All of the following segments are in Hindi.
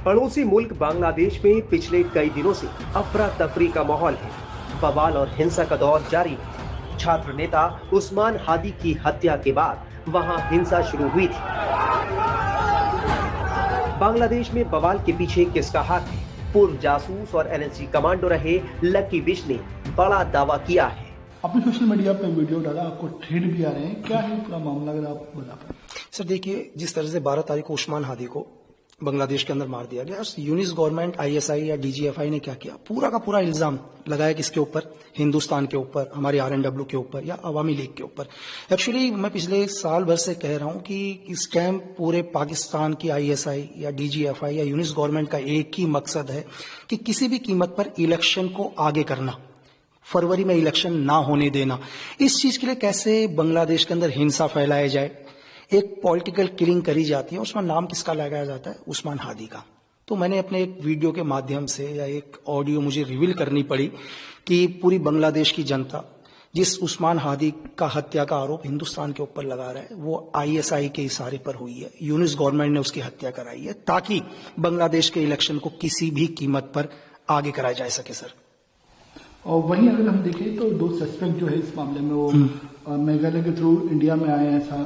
पड़ोसी मुल्क बांग्लादेश में पिछले कई दिनों से अफरा तफरी का माहौल है। बवाल और हिंसा का दौर जारी है। छात्र नेता उस्मान हादी की हत्या के बाद वहां हिंसा शुरू हुई थी। बांग्लादेश में बवाल के पीछे किसका हाथ है? पूर्व जासूस और एनएसजी कमांडो रहे लकी विश ने बड़ा दावा किया है। आपने सोशल मीडिया पे वीडियो डाला, आपको थ्रेड भी आ रहे हैं, क्या है पूरा मामला, अगर आप बता पाए। सर देखिए, जिस तरह से 12 तारीख को उस्मान हादी को बांग्लादेश के अंदर मार दिया गया, यूनिस गवर्नमेंट आईएसआई या डीजीएफआई ने क्या किया, पूरा का पूरा इल्जाम लगाया किसके ऊपर? हिंदुस्तान के ऊपर, हमारे आरएनडब्ल्यू के ऊपर या अवामी लीग के ऊपर। एक्चुअली मैं पिछले साल भर से कह रहा हूं कि इस टाइम पूरे पाकिस्तान की आईएसआई या डीजीएफआई या यूनिस गवर्नमेंट का एक ही मकसद है कि किसी भी कीमत पर इलेक्शन को आगे करना, फरवरी में इलेक्शन ना होने देना। इस चीज के लिए कैसे बांग्लादेश के अंदर हिंसा फैलाया जाए, एक पॉलिटिकल किलिंग करी जाती है, उसमें नाम किसका लगाया जाता है? उस्मान हादी का। तो मैंने अपने एक वीडियो के माध्यम से या एक ऑडियो मुझे रिवील करनी पड़ी कि पूरी बांग्लादेश की जनता जिस उस्मान हादी का हत्या का आरोप हिंदुस्तान के ऊपर लगा रहा है, वो आईएसआई के इशारे पर हुई है। यूनिस गवर्नमेंट ने उसकी हत्या कराई है ताकि बांग्लादेश के इलेक्शन को किसी भी कीमत पर आगे कराया जा सके। सर, और वहीं अगर हम देखें तो 2 सस्पेक्ट जो है इस मामले में वो मेघालय के थ्रू इंडिया में आए, ऐसा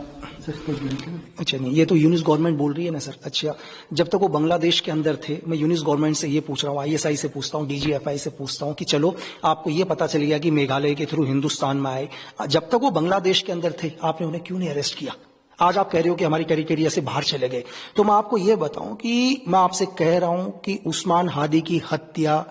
सस्पेक्ट है। अच्छा, नहीं, ये तो यूनिस गवर्नमेंट बोल रही है ना सर। अच्छा, जब तक वो बांग्लादेश के अंदर थे, मैं यूनिस गवर्नमेंट से ये पूछ रहा हूँ, आईएसआई से पूछता हूँ, डीजीएफआई से पूछता हूँ कि चलो आपको ये पता चल गया कि मेघालय के थ्रू हिंदुस्तान में आए, जब तक वो बांग्लादेश के अंदर थे आपने उन्हें क्यों नहीं अरेस्ट किया? आज आप कह रहे हो कि हमारी टेरिटरी से बाहर चले गए। तो मैं आपको ये बताऊं कि मैं आपसे कह रहा हूं कि उस्मान हादी की हत्या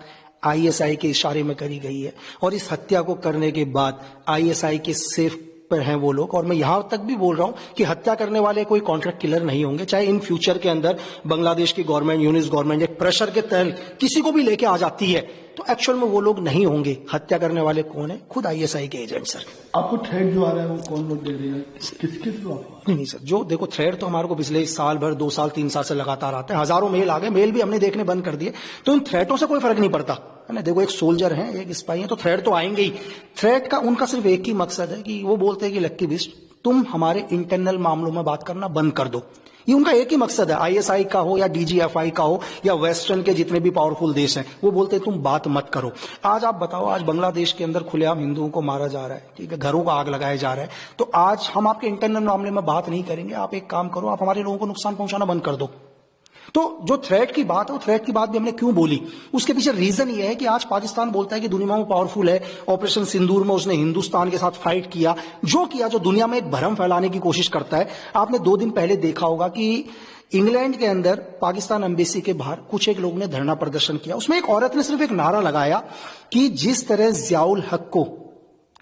आईएसआई के इशारे में करी गई है, और इस हत्या को करने के बाद आईएसआई के सेफ पर हैं वो लोग। और मैं यहां तक भी बोल रहा हूं कि हत्या करने वाले कोई कॉन्ट्रैक्ट किलर नहीं होंगे। चाहे इन फ्यूचर के अंदर बांग्लादेश की गवर्नमेंट, यूनिस गवर्नमेंट एक प्रेशर के तहत किसी को भी लेके आ जाती है, तो एक्चुअल में वो लोग नहीं होंगे। हत्या करने वाले कौन है? खुद आईएसआई के एजेंट। सर, आपको थ्रेड जो आ रहा है वो कौन लोग दे रहे हैं, किसके थ्रू? नहीं सर, जो देखो थ्रेड तो हमारे को पिछले साल भर, 2 साल 3 साल से लगातार आते हैं। हजारों मेल आ गए, मेल भी हमने देखने बंद कर दिए। तो इन थ्रेटों से कोई फर्क नहीं पड़ता है ना। देखो, एक सोल्जर है, एक स्पाई है, तो थ्रेड तो आएंगे ही। थ्रेड का उनका सिर्फ एक ही मकसद है कि वो बोलते हैं कि लक्की बिस्ट, तुम हमारे इंटरनल मामलों में बात करना बंद कर दो। ये उनका एक ही मकसद है। आईएसआई का हो या डीजीएफआई का हो या वेस्टर्न के जितने भी पावरफुल देश हैं, वो बोलते हैं तुम बात मत करो। आज आप बताओ, आज बांग्लादेश के अंदर खुलेआम हिंदुओं को मारा जा रहा है, ठीक है, घरों को आग लगाया जा रहा है। तो आज हम आपके इंटरनल मामले में बात नहीं करेंगे। आप एक काम करो, आप हमारे लोगों को नुकसान पहुंचाना बंद कर दो। तो जो थ्रेट की बात है, वो थ्रेट की बात भी हमने क्यों बोली, उसके पीछे रीजन ये है कि आज पाकिस्तान बोलता है कि दुनिया में पावरफुल है। ऑपरेशन सिंदूर में उसने हिंदुस्तान के साथ फाइट किया, जो दुनिया में एक भ्रम फैलाने की कोशिश करता है। आपने 2 दिन पहले देखा होगा कि इंग्लैंड के अंदर पाकिस्तान एम्बेसी के बाहर कुछ एक लोगों ने धरना प्रदर्शन किया। उसमें एक औरत ने सिर्फ एक नारा लगाया कि जिस तरह जियाउल हक को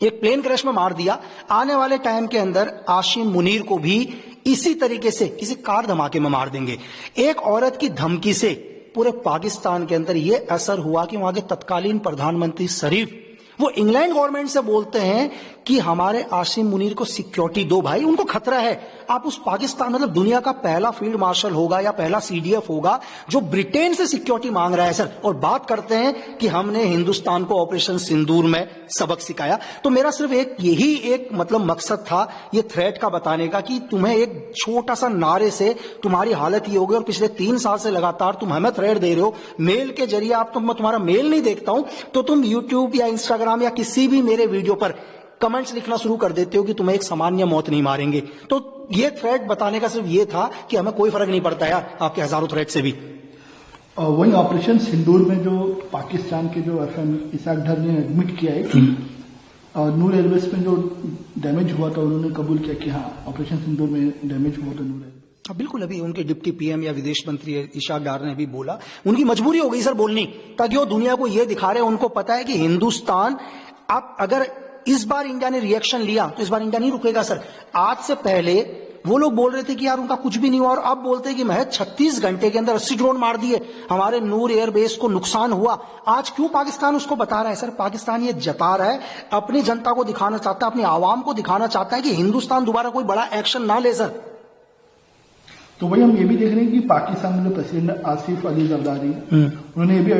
एक प्लेन क्रैश में मार दिया, आने वाले टाइम के अंदर आशिम मुनीर को भी इसी तरीके से किसी कार धमाके में मार देंगे। एक औरत की धमकी से पूरे पाकिस्तान के अंदर यह असर हुआ कि वहां के तत्कालीन प्रधानमंत्री शरीफ वो इंग्लैंड गवर्नमेंट से बोलते हैं कि हमारे आसिम मुनीर को सिक्योरिटी दो भाई, उनको खतरा है। आप उस पाकिस्तान, मतलब दुनिया का पहला फील्ड मार्शल होगा या पहला सीडीएफ होगा जो ब्रिटेन से सिक्योरिटी मांग रहा है सर, और बात करते हैं कि हमने हिंदुस्तान को ऑपरेशन सिंदूर में सबक सिखाया। तो मेरा सिर्फ यही एक मतलब मकसद था ये थ्रेट का बताने का कि तुम्हें एक छोटा सा नारे से तुम्हारी हालत ये होगी, और पिछले 3 साल से लगातार तुम हमें थ्रेट दे रहे हो मेल के जरिए। आप मैं तुम्हारा मेल नहीं देखता हूं तो तुम यूट्यूब या इंस्टाग्राम या किसी भी मेरे वीडियो पर कमेंट्स लिखना शुरू कर देते हो कि तुम्हें एक सामान्य मौत नहीं मारेंगे। तो ये थ्रेट बताने का सिर्फ ये था कि हमें कोई फर्क नहीं पड़ता यार आपके हजारों थ्रेट से भी। वही ऑपरेशन सिंदूर में जो पाकिस्तान के जो एफएम इसाक डर ने एडमिट किया है कि नूर एयरबेस में जो डैमेज हुआ था, उन्होंने कबूल किया कि हाँ ऑपरेशन सिंदूर में डैमेज हुआ था नूर एयरबेस। बिल्कुल, अभी उनके डिप्टी पीएम या विदेश मंत्री इशाक डार ने भी बोला, उनकी मजबूरी हो गई सर बोलनी, ताकि वो दुनिया को ये दिखा रहे हैं, उनको पता है कि हिंदुस्तान, आप अगर इस बार इंडिया ने रिएक्शन लिया तो इस बार इंडिया नहीं रुकेगा सर। आज से पहले वो लोग बोल रहे थे कि यार उनका कुछ भी नहीं हुआ, और अब बोलते हैं कि महज 36 घंटे के अंदर 80 ड्रोन मार दिए, हमारे नूर एयरबेस को नुकसान हुआ। आज क्यों पाकिस्तान उसको बता रहा है सर? पाकिस्तान ये जता रहा है, अपनी जनता को दिखाना चाहता है, अपनी आवाम को दिखाना चाहता है कि हिंदुस्तान दोबारा कोई बड़ा एक्शन ना ले सर। तो वही हम ये भी देख रहे हैं कि पाकिस्तान में जो प्रेसिडेंट आसिफ अली जरदारी उन्होंने ये भी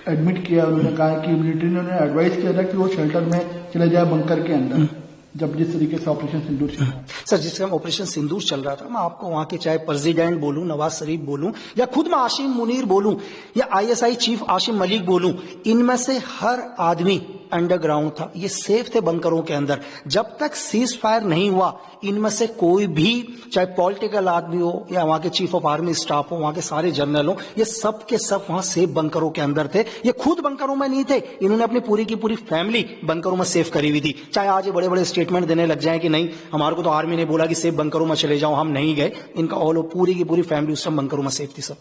एडमिट किया, उन्होंने कहा कि मिलिट्री ने उन्हें एडवाइस किया था कि वो शेल्टर में चले जाए बंकर के अंदर, जब जिस तरीके से ऑपरेशन सिंदूर चल रहा है। सर, जिस टाइम ऑपरेशन सिंदूर चल रहा था, मैं आपको वहां के चाहे प्रेसिडेंट बोलूं, नवाज शरीफ बोलूं, या खुद मैं आशिम मुनीर बोलूं, या आईएसआई चीफ आशिम मलिक बोलूं, इनमें से हर आदमी अंडरग्राउंड था। ये सेफ थे बंकरों के अंदर। जब तक सीज फायर नहीं हुआ, इनमें से कोई भी, चाहे पॉलिटिकल आदमी हो या वहां के चीफ ऑफ आर्मी स्टाफ हो, वहां के सारे जनरल हो, ये सब के सब वहां सेफ बंकरों के अंदर थे। ये खुद बंकरों में नहीं थे, इन्होंने अपनी पूरी की पूरी फैमिली बंकरों में सेफ करी हुई थी। चाहे आज ये बड़े बड़े स्टेटमेंट देने लग जाए कि नहीं, हमारे को तो आर्मी ने बोला कि सेफ बंकरों में चले जाओ, हम नहीं गए। इनका ऑल पूरी की पूरी फैमिली उस समय बंकरों में सेफ थी सर।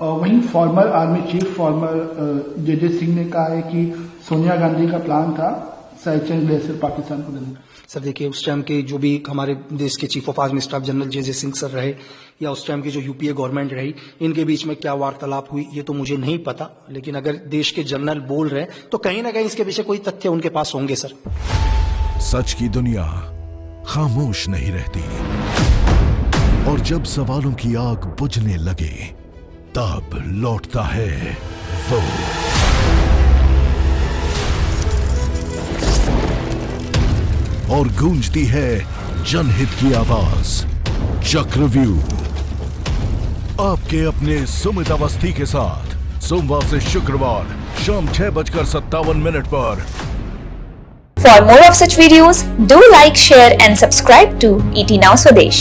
और वहीं फॉर्मर आर्मी चीफ फॉर्मर जे सिंह ने कहा है कि सोनिया गांधी का प्लान था साइचेन ग्लेशियर पाकिस्तान को देने का। सर देखिए, उस टाइम के जो भी हमारे देश के chief of army staff general J Singh sir रहे, या उस टाइम की जो यूपीए गवर्नमेंट रही, इनके बीच में क्या वार्तालाप हुई ये तो मुझे नहीं पता, लेकिन अगर देश के जनरल बोल रहे हैं तो कहीं ना कहीं इसके पीछे कोई तथ्य उनके पास होंगे सर। सच की दुनिया खामोश नहीं रहती, और जब सवालों की आग बुझने लगे तब लौटता है वो। और गूंजती है जनहित की आवाज। चक्रव्यूह आपके अपने सुमित अवस्थी के साथ सोमवार से शुक्रवार शाम 6:57 पर। For more of such videos, do like, share and subscribe to ET Now Swadesh.